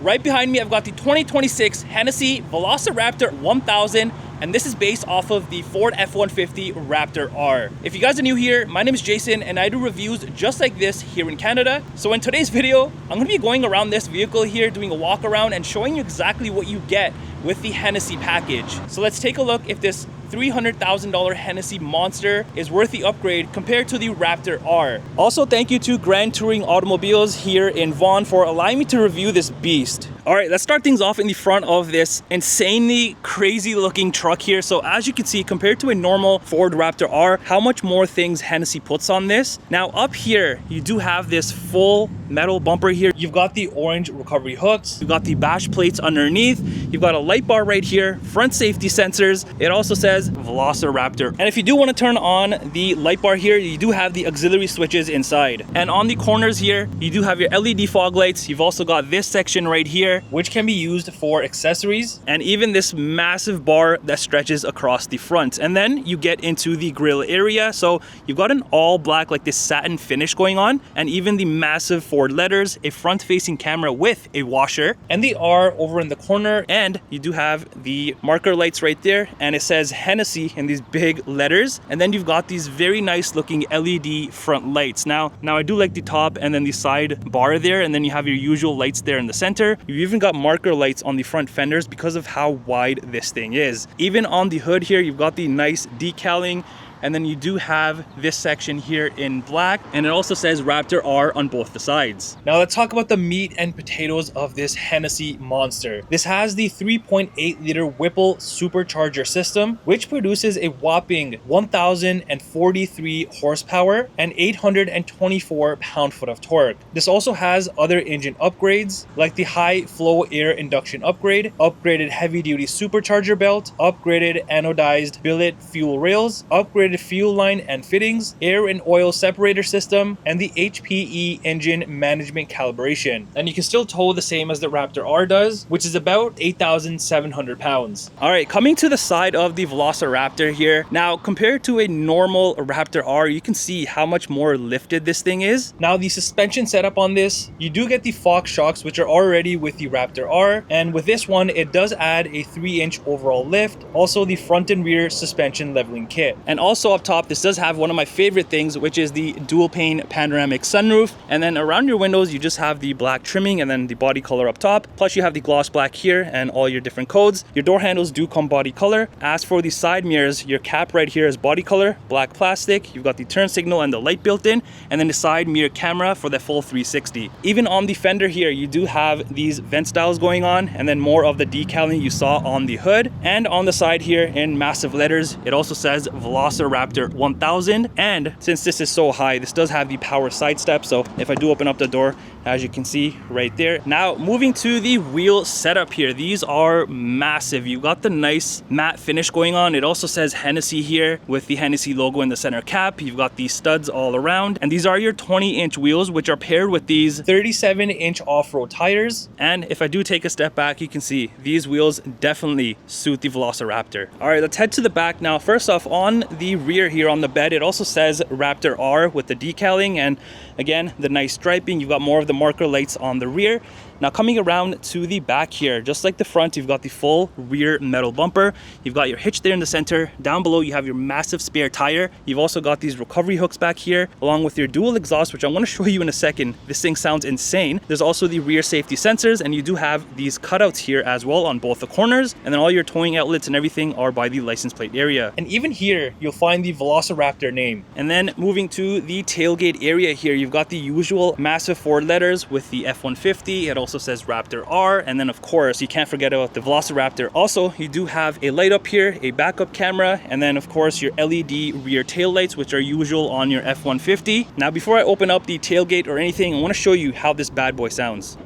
Right behind me, I've got the 2026 Hennessey VelociRaptor 1000, and this is based off of the Ford F-150 Raptor R. If you guys are new here, my name is Jason, and I do reviews just like this here in Canada. So in today's video, I'm gonna be going around this vehicle here, doing a walk around and showing you exactly what you get with the Hennessey package. So let's take a look if this $300,000 Hennessey monster is worth the upgrade compared to the Raptor R. Also, thank you to Grand Touring Automobiles here in Vaughan for allowing me to review this beast. All right, let's start things off in the front of this insanely crazy looking truck here. So as you can see, compared to a normal Ford Raptor R, how much more things Hennessey puts on this. Now up here, you do have this full metal bumper here. You've got the orange recovery hooks. You've got the bash plates underneath. You've got a light bar right here, front safety sensors. It also says VelociRaptor. And if you do want to turn on the light bar here, you do have the auxiliary switches inside. And on the corners here, you do have your LED fog lights. You've also got this section right here, which can be used for accessories, and even this massive bar that stretches across the front. And then you get into the grille area. So you've got an all black, like this satin finish going on, and even the massive Ford letters, a front facing camera with a washer, and the R over in the corner. And you do have the marker lights right there, and it says Hennessey in these big letters. And then you've got these very nice looking LED front lights. Now I do like the top and then the side bar there, and then you have your usual lights there in the center. You've even got marker lights on the front fenders because of how wide this thing is. Even on the hood here, you've got the nice decaling. And then you do have this section here in black, and it also says Raptor R on both the sides. Now let's talk about the meat and potatoes of this Hennessey monster. This has the 3.8 liter Whipple supercharger system, which produces a whopping 1,043 horsepower and 824 pound-foot of torque. This also has other engine upgrades like the high flow air induction upgrade, upgraded heavy-duty supercharger belt, upgraded anodized billet fuel rails, upgraded fuel line and fittings, air and oil separator system, and the HPE engine management calibration. And you can still tow the same as the Raptor R does, which is about 8,700 pounds. All right, coming to the side of the VelociRaptor here. Now, compared to a normal Raptor R, you can see how much more lifted this thing is. Now, the suspension setup on this, you do get the Fox shocks, which are already with the Raptor R. And with this one, it does add a 3-inch overall lift. Also, the front and rear suspension leveling kit. And also up top, this does have one of my favorite things, which is the dual pane panoramic sunroof. And then around your windows, you just have the black trimming and then the body color up top. Plus you have the gloss black here and all your different codes. Your door handles do come body color. As for the side mirrors, your cap right here is body color, black plastic. You've got the turn signal and the light built in, and then the side mirror camera for the full 360. Even on the fender here, you do have these vent styles going on, and then more of the decaling you saw on the hood. And on the side here in massive letters, it also says VelociRaptor 1000. And since this is so high, this does have the power side step. So if I do open up the door, as you can see right there. Now moving to the wheel setup here, these are massive. You've got the nice matte finish going on. It also says Hennessey here with the Hennessey logo in the center cap. You've got these studs all around, and these are your 20-inch wheels, which are paired with these 37-inch off-road tires. And if I do take a step back, you can see these wheels definitely suit the VelociRaptor. All right, let's head to the back now. First off, on the rear here on the bed, it also says Raptor R with the decaling, and again, the nice striping. You've got more of the marker lights on the rear. Now coming around to the back here, just like the front, you've got the full rear metal bumper. You've got your hitch there in the center. Down below, you have your massive spare tire. You've also got these recovery hooks back here, along with your dual exhaust, which I want to show you in a second. This thing sounds insane. There's also the rear safety sensors, and you do have these cutouts here as well on both the corners. And then all your towing outlets and everything are by the license plate area. And even here, you'll find the VelociRaptor name. And then moving to the tailgate area here, you've got the usual massive Ford letters with the F-150. It also says Raptor R, and then of course you can't forget about the VelociRaptor. Also, you do have a light up here, a backup camera, and then of course your LED rear tail lights, which are usual on your F-150. Now before I open up the tailgate or anything, I want to show you how this bad boy sounds.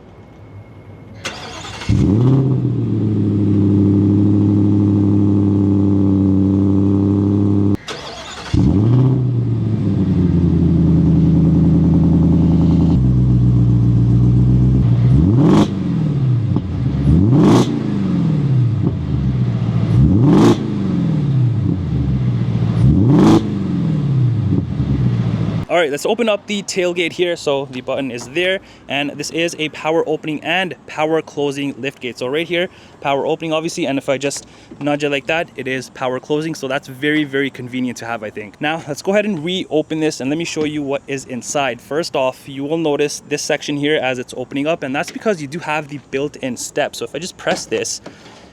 right, let's open up the tailgate here. So the button is there, and this is a power opening and power closing lift gate. So right here, power opening obviously, and if I just nudge it like that, it is power closing. So that's very, very convenient to have, I think. Now let's go ahead and reopen this and let me show you what is inside. First off, you will notice this section here as it's opening up, and that's because you do have the built-in step. So if I just press this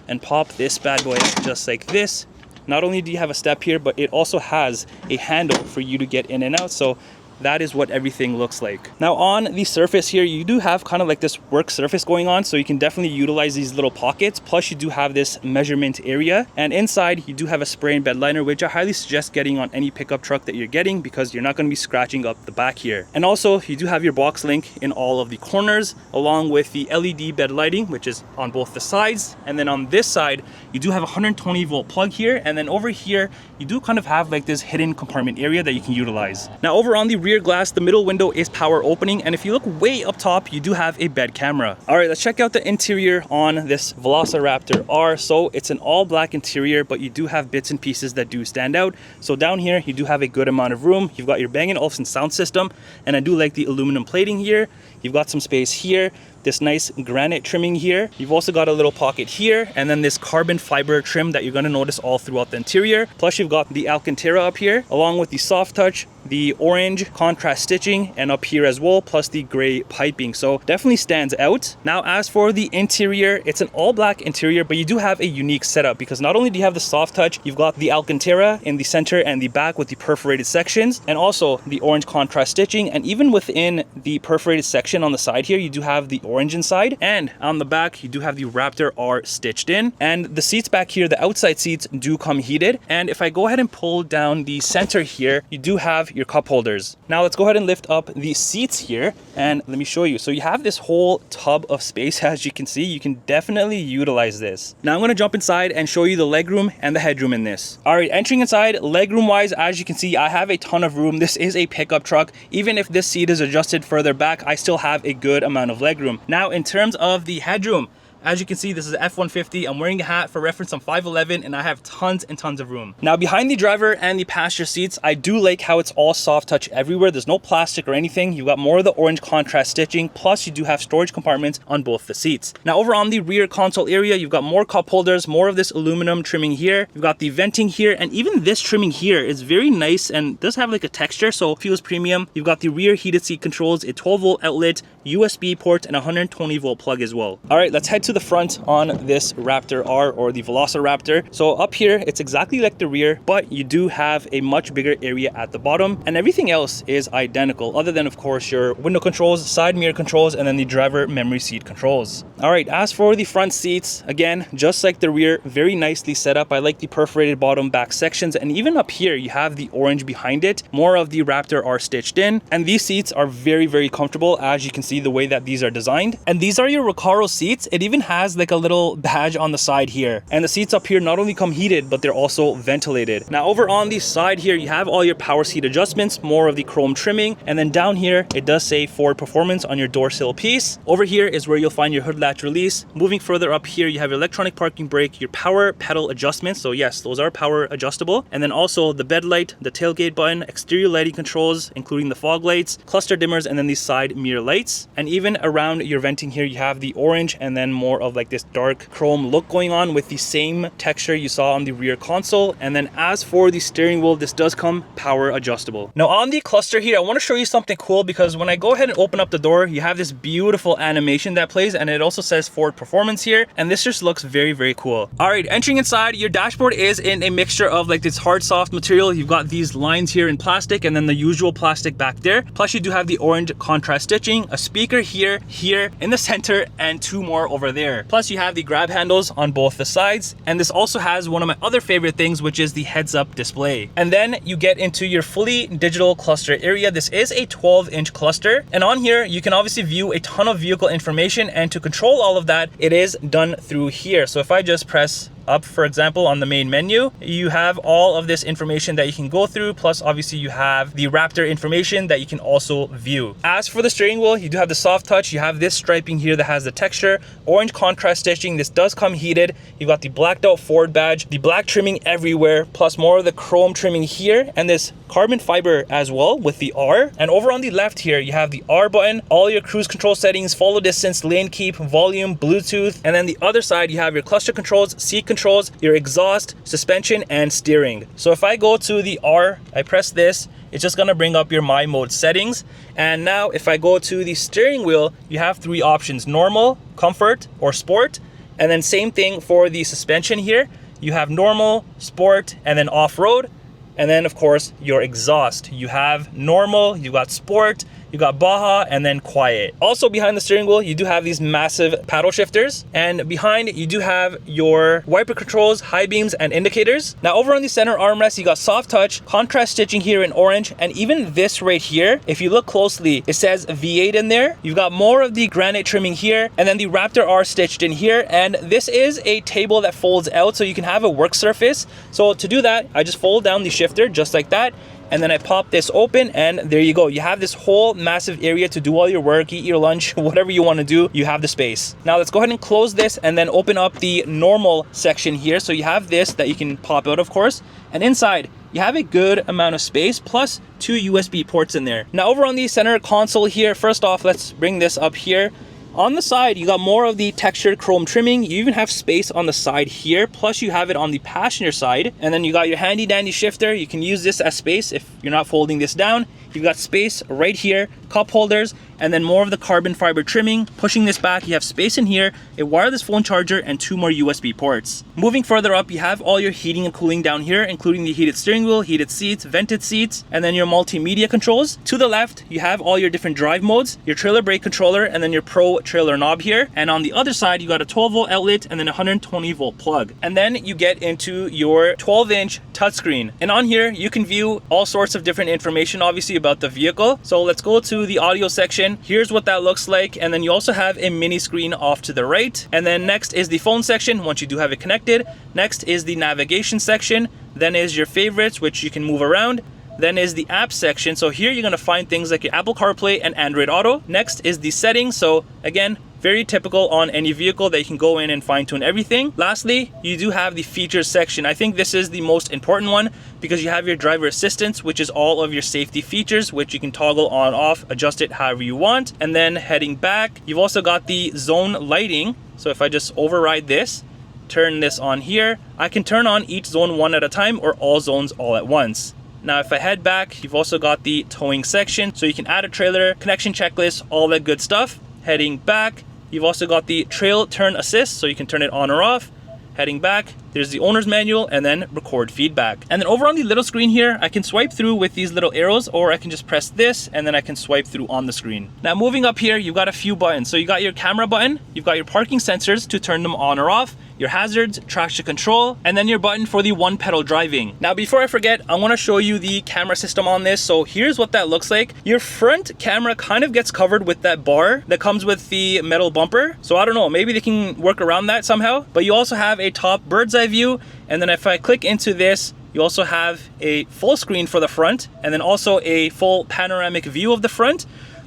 and pop this bad boy just like this, not only do you have a step here, but it also has a handle for you to get in and out. So that is what everything looks like. Now on the surface here, you do have kind of like this work surface going on, so you can definitely utilize these little pockets. Plus you do have this measurement area, and inside you do have a spray and bed liner, which I highly suggest getting on any pickup truck that you're getting, because you're not going to be scratching up the back here. And also you do have your box link in all of the corners, along with the LED bed lighting, which is on both the sides. And then on this side, you do have a 120 volt plug here, and then over here you do kind of have like this hidden compartment area that you can utilize. Now over on the rear glass, the middle window is power opening, and if you look way up top, you do have a bed camera. All right, let's check out the interior on this VelociRaptor R. So it's an all black interior, but you do have bits and pieces that do stand out. So down here, you do have a good amount of room. You've got your Bang & Olufsen sound system, and I do like the aluminum plating here. You've got some space here, this nice granite trimming here. You've also got a little pocket here, and then this carbon fiber trim that you're going to notice all throughout the interior. Plus you've got the Alcantara up here, along with the soft touch, the orange contrast stitching, and up here as well, plus the gray piping. So definitely stands out. Now as for the interior, it's an all black interior, but you do have a unique setup, because not only do you have the soft touch, you've got the Alcantara in the center and the back with the perforated sections, and also the orange contrast stitching. And even within the perforated section on the side here, you do have the orange inside, and on the back you do have the Raptor R stitched in. And the seats back here, the outside seats do come heated. And if I go ahead and pull down the center here, you do have your cup holders. Now let's go ahead and lift up the seats here, and let me show you. So you have this whole tub of space. As you can see, you can definitely utilize this. Now I'm going to jump inside and show you the legroom and the headroom in this. All right, entering inside, legroom wise, as you can see, I have a ton of room. This is a pickup truck. Even if this seat is adjusted further back, I still have a good amount of legroom. Now in terms of the headroom, as you can see, this is an F-150. I'm wearing a hat. For reference, I'm 5'11", and I have tons and tons of room. Now behind the driver and the passenger seats, I do like how it's all soft touch everywhere. There's no plastic or anything. You've got more of the orange contrast stitching, plus you do have storage compartments on both the seats. Now over on the rear console area, you've got more cup holders, more of this aluminum trimming here. You've got the venting here, and even this trimming here is very nice and does have like a texture, so feels premium. You've got the rear heated seat controls, a 12 volt outlet, USB port, and a 120 volt plug as well. All right, let's head to the front on this Raptor R, or the VelociRaptor. So up here, it's exactly like the rear, but you do have a much bigger area at the bottom, and everything else is identical, other than of course your window controls, side mirror controls, and then the driver memory seat controls. All right, as for the front seats, again, just like the rear, very nicely set up. I like the perforated bottom back sections, and even up here, you have the orange behind it, more of the Raptor R stitched in, and these seats are very, very comfortable, as you can see the way that these are designed. And these are your Recaro seats. It even has like a little badge on the side here, and the seats up here not only come heated, but they're also ventilated. Now over on the side here, you have all your power seat adjustments, more of the chrome trimming, and then down here it does say Ford Performance on your door sill piece. Over here is where you'll find your hood latch release. Moving further up here, you have your electronic parking brake, your power pedal adjustments, so yes, those are power adjustable, and then also the bed light, the tailgate button, exterior lighting controls including the fog lights, cluster dimmers, and then these side mirror lights. And even around your venting here, you have the orange and then more of like this dark chrome look going on with the same texture you saw on the rear console. And then as for the steering wheel, this does come power adjustable. Now on the cluster here, I want to show you something cool, because when I go ahead and open up the door, you have this beautiful animation that plays, and it also says Ford Performance here, and this just looks very, very cool. All right, entering inside, your dashboard is in a mixture of like this hard soft material. You've got these lines here in plastic, and then the usual plastic back there, plus you do have the orange contrast stitching, a speaker here in the center, and two more over there. Plus you have the grab handles on both the sides, and this also has one of my other favorite things, which is the heads-up display. And then you get into your fully digital cluster area. This is a 12-inch cluster, and on here you can obviously view a ton of vehicle information, and to control all of that, it is done through here. So if I just press up, for example, on the main menu, you have all of this information that you can go through, plus obviously you have the Raptor information that you can also view. As for the steering wheel, you do have the soft touch, you have this striping here that has the texture, orange contrast stitching, this does come heated, you've got the blacked out Ford badge, the black trimming everywhere, plus more of the chrome trimming here, and this carbon fiber as well with the R. And over on the left here, you have the R button, all your cruise control settings, follow distance, lane keep, volume, Bluetooth. And then the other side, you have your cluster controls, seat controls, your exhaust, suspension, and steering. So if I go to the R, I press this, it's just gonna bring up your My Mode settings. And now if I go to the steering wheel, you have 3 options: normal, comfort, or sport. And then same thing for the suspension here. You have normal, sport, and then off-road. And then of course your exhaust. You have normal, you got sport, you got Baja, and then quiet. Also behind the steering wheel, you do have these massive paddle shifters. And behind you do have your wiper controls, high beams, and indicators. Now over on the center armrest, you got soft touch, contrast stitching here in orange, and even this right here, if you look closely, it says V8 in there. You've got more of the granite trimming here, and then the Raptor R stitched in here. And this is a table that folds out so you can have a work surface. So to do that, I just fold down the shifter just like that. And then I pop this open, and there you go. You have this whole massive area to do all your work, eat your lunch, whatever you want to do, you have the space. Now let's go ahead and close this and then open up the normal section here. So you have this that you can pop out, of course. And inside, you have a good amount of space, plus 2 USB ports in there. Now over on the center console here, first off, let's bring this up here. On the side, you got more of the textured chrome trimming. You even have space on the side here, plus you have it on the passenger side. And then you got your handy dandy shifter. You can use this as space if you're not folding this down. You've got space right here, cup holders, and then more of the carbon fiber trimming. Pushing this back, you have space in here, a wireless phone charger, and 2 more USB ports. Moving further up, you have all your heating and cooling down here, including the heated steering wheel, heated seats, vented seats, and then your multimedia controls. To the left, you have all your different drive modes, your trailer brake controller, and then your pro trailer knob here. And on the other side, you got a 12-volt outlet and then a 120-volt plug. And then you get into your 12-inch touchscreen. And on here, you can view all sorts of different information, obviously, about the vehicle. So let's go to the audio section. Here's what that looks like. And then you also have a mini screen off to the right. And then next is the phone section once you do have it connected. Next is the navigation section. Then is your favorites, which you can move around. Then is the app section. So here you're going to find things like your Apple CarPlay and Android Auto. Next is the settings. So again, very typical on any vehicle that you can go in and fine tune everything. Lastly, you do have the features section. I think this is the most important one because you have your driver assistance, which is all of your safety features, which you can toggle on, off, adjust it however you want. And then heading back, you've also got the zone lighting. So if I just override this, turn this on here, I can turn on each zone one at a time or all zones all at once. Now, if I head back, you've also got the towing section. So you can add a trailer, connection checklist, all that good stuff. Heading back, you've also got the trail turn assist, so you can turn it on or off. Heading back, there's the owner's manual and then record feedback. And then over on the little screen here, I can swipe through with these little arrows, or I can just press this and then I can swipe through on the screen. Now moving up here, you've got a few buttons. So you got your camera button, you've got your parking sensors to turn them on or off, your hazards, traction control, and then your button for the one pedal driving. Now before I forget, I want to show you the camera system on this. So here's what that looks like. Your front camera kind of gets covered with that bar that comes with the metal bumper. So I don't know, maybe they can work around that somehow. But you also have a top bird's eye view. And then if I click into this, you also have a full screen for the front and then also a full panoramic view of the front.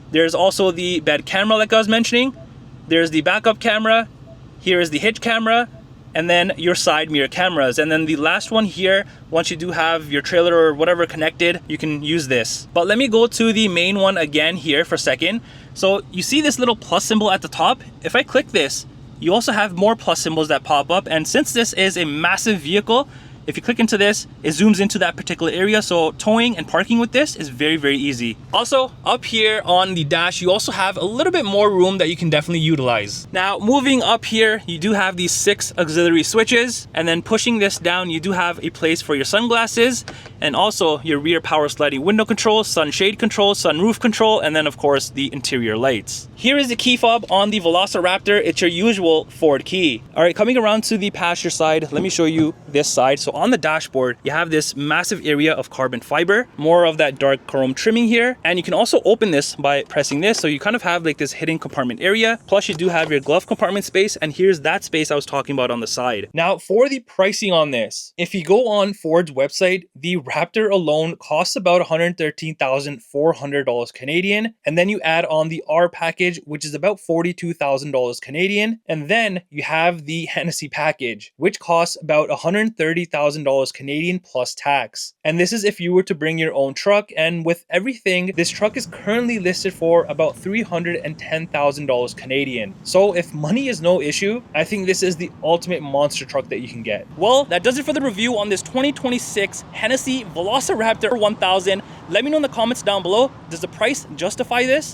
There's also the bed camera like I was mentioning. There's the backup camera. Here is the hitch camera. And then your side mirror cameras. And then the last one here, once you do have your trailer or whatever connected, you can use this. But let me go to the main one again here for a second. So you see this little plus symbol at the top? If I click this, you also have more plus symbols that pop up. And since this is a massive vehicle, if you click into this, it zooms into that particular area. So towing and parking with this is very, very easy. Also, up here on the dash, you also have a little bit more room that you can definitely utilize. Now, moving up here, you do have these 6 auxiliary switches. And then pushing this down, you do have a place for your sunglasses and also your rear power sliding window control, sunshade control, sunroof control, and then of course the interior lights. Here is the key fob on the VelociRaptor. It's your usual Ford key. All right, coming around to the passenger side, let me show you this side. So on the dashboard, you have this massive area of carbon fiber, more of that dark chrome trimming here. And you can also open this by pressing this. So you kind of have like this hidden compartment area. Plus you do have your glove compartment space. And here's that space I was talking about on the side. Now for the pricing on this, if you go on Ford's website, the Raptor alone costs about $113,400 Canadian. And then you add on the R package, which is about $42,000 Canadian. And then you have the Hennessey package, which costs about $130,000 $100,000 Canadian plus tax. And this is if you were to bring your own truck, and with everything, this truck is currently listed for about $310,000 Canadian. So if money is no issue, I think this is the ultimate monster truck that you can get. Well, that does it for the review on this 2026 Hennessey VelociRaptor 1000. Let me know in the comments down below, does the price justify this?